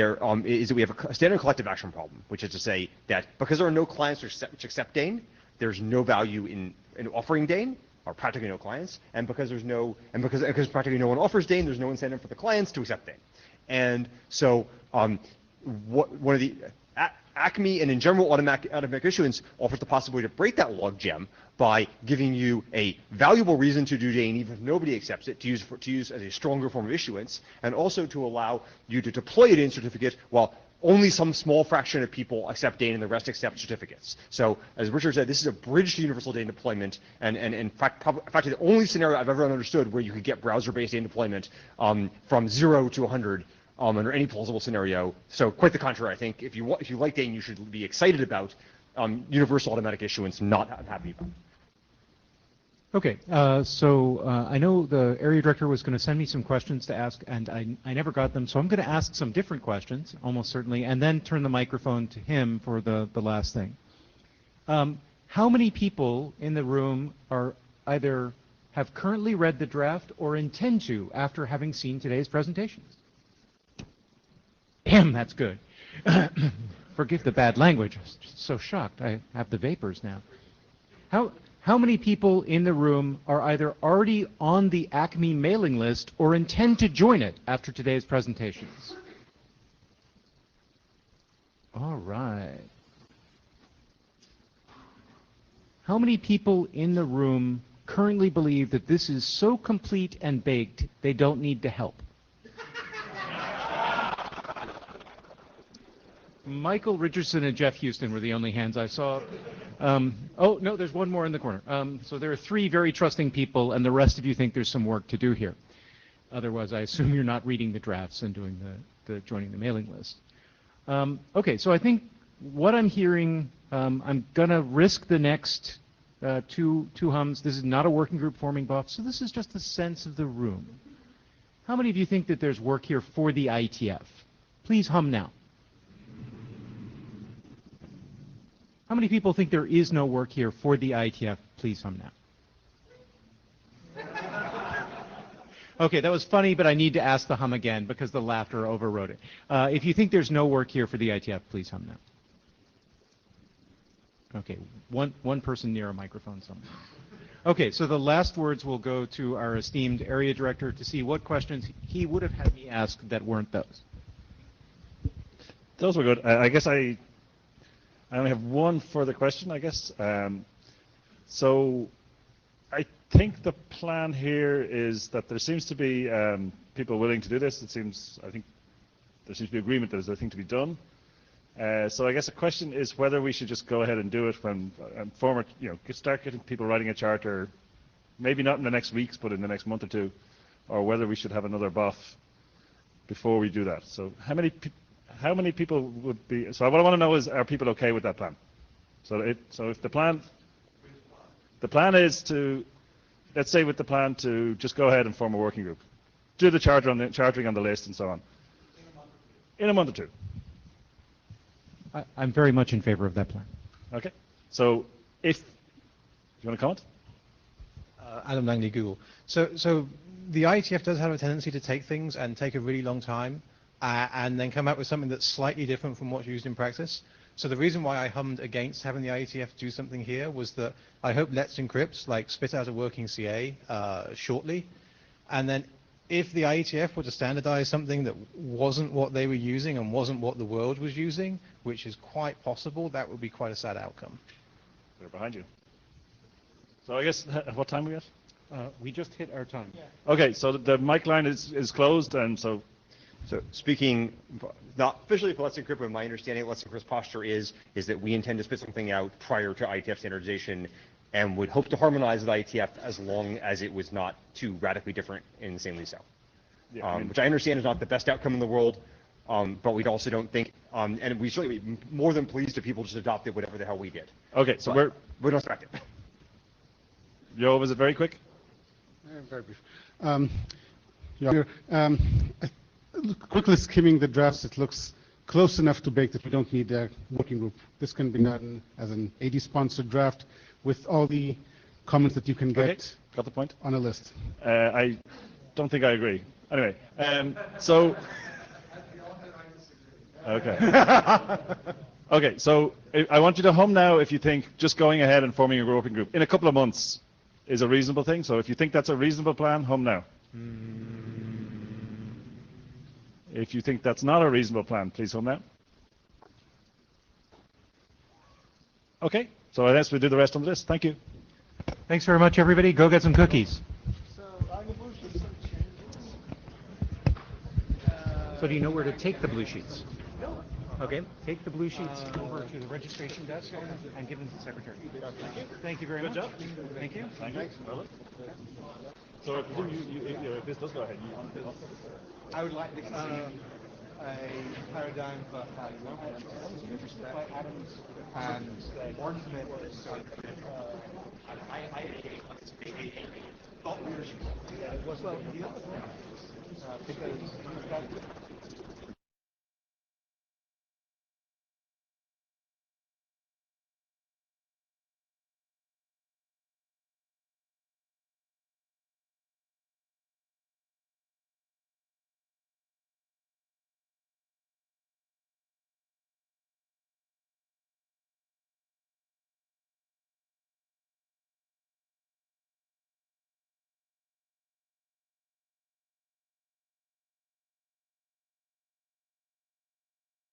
have a standard collective action problem, which is to say that because there are no clients which accept Dane, there's no value in offering Dane, or practically no clients, and because practically no one offers Dane, there's no incentive for the clients to accept Dane. And so one of the Acme and in general automatic issuance offers the possibility to break that logjam by giving you a valuable reason to do Dane even if nobody accepts it, to use as a stronger form of issuance, and also to allow you to deploy a Dane certificate while only some small fraction of people accept Dane and the rest accept certificates. So as Richard said, this is a bridge to universal Dane deployment, and in fact, the only scenario I've ever understood where you could get browser-based Dane deployment from 0 to 100 under any plausible scenario. So quite the contrary, I think if you like Dane, you should be excited about universal automatic issuance, not happy about it. Okay, so I know the area director was going to send me some questions to ask, and I never got them, so I'm going to ask some different questions, almost certainly, and then turn the microphone to him for the last thing. How many people in the room are either have currently read the draft or intend to after having seen today's presentations? Damn, that's good. Forgive the bad language. I'm just so shocked. I have the vapors now. How many people in the room are either already on the Acme mailing list or intend to join it after today's presentations? All right. How many people in the room currently believe that this is so complete and baked they don't need to help? Michael Richardson and Jeff Houston were the only hands I saw. Oh, no, there's one more in the corner. So there are 3 very trusting people, and the rest of you think there's some work to do here. Otherwise, I assume you're not reading the drafts and doing the joining the mailing list. Okay, so I think what I'm hearing, I'm going to risk the next two hums. This is not a working group forming buff, so this is just the sense of the room. How many of you think that there's work here for the IETF? Please hum now. How many people think there is no work here for the IETF? Please hum now. Okay, that was funny, but I need to ask the hum again because the laughter overrode it. If you think there's no work here for the IETF, please hum now. Okay, one person near a microphone somewhere. Okay, so the last words will go to our esteemed area director to see what questions he would have had me ask that weren't those. Those were good. I guess I only have one further question, I guess. So I think the plan here is that there seems to be people willing to do this. I think there seems to be agreement that there's a thing to be done. So I guess the question is whether we should just go ahead and do it when start getting people writing a charter, maybe not in the next weeks, but in the next month or two, or whether we should have another buff before we do that. So how many people would be? So what I want to know is, are people okay with that plan? So if the plan is to, let's say with the plan to just go ahead and form a working group, do the chartering on the list and so on. In a month or two. I'm very much in favor of that plan. Okay. So if you want to comment? Adam Langley, Google. So the IETF does have a tendency to take things and take a really long time and then come out with something that's slightly different from what's used in practice. So the reason why I hummed against having the IETF do something here was that I hope Let's Encrypt spit out a working CA shortly, and then if the IETF were to standardize something that wasn't what they were using and wasn't what the world was using, which is quite possible, that would be quite a sad outcome. They're behind you. So I guess, what time are we at? We just hit our time. Okay, so the mic line is closed, and so... So speaking, not officially for Let's Encrypt, but my understanding of Let's Encrypt's posture is that we intend to spit something out prior to IETF standardization and would hope to harmonize with IETF as long as it was not too radically different, insanely so. Yeah, Which I understand is not the best outcome in the world, but we also don't think, and we certainly be more than pleased if people just adopted whatever the hell we did. Okay, so we don't expect it. Joe, was it very quick? Very brief. Quickly skimming the drafts, it looks close enough to bake that we don't need a working group. This can be done as an AD-sponsored draft with all the comments that you can get got the point. On a list. I don't think I agree. Anyway, so... Okay. Okay, so I want you to hum now if you think just going ahead and forming a working group in a couple of months is a reasonable thing. So if you think that's a reasonable plan, hum now. If you think that's not a reasonable plan, please hum now. Okay, so I guess we do the rest on the list. Thank you. Thanks very much, everybody. Go get some cookies. So do you know where to take the blue sheets? No. Okay, take the blue sheets over to the registration desk and give them to the secretary. Thank you very much. Good job. Thank you. Thank you. Well, so if this does go ahead, you want to... I would like to see a paradigm for how you want and more commitment. Well, the other thing, because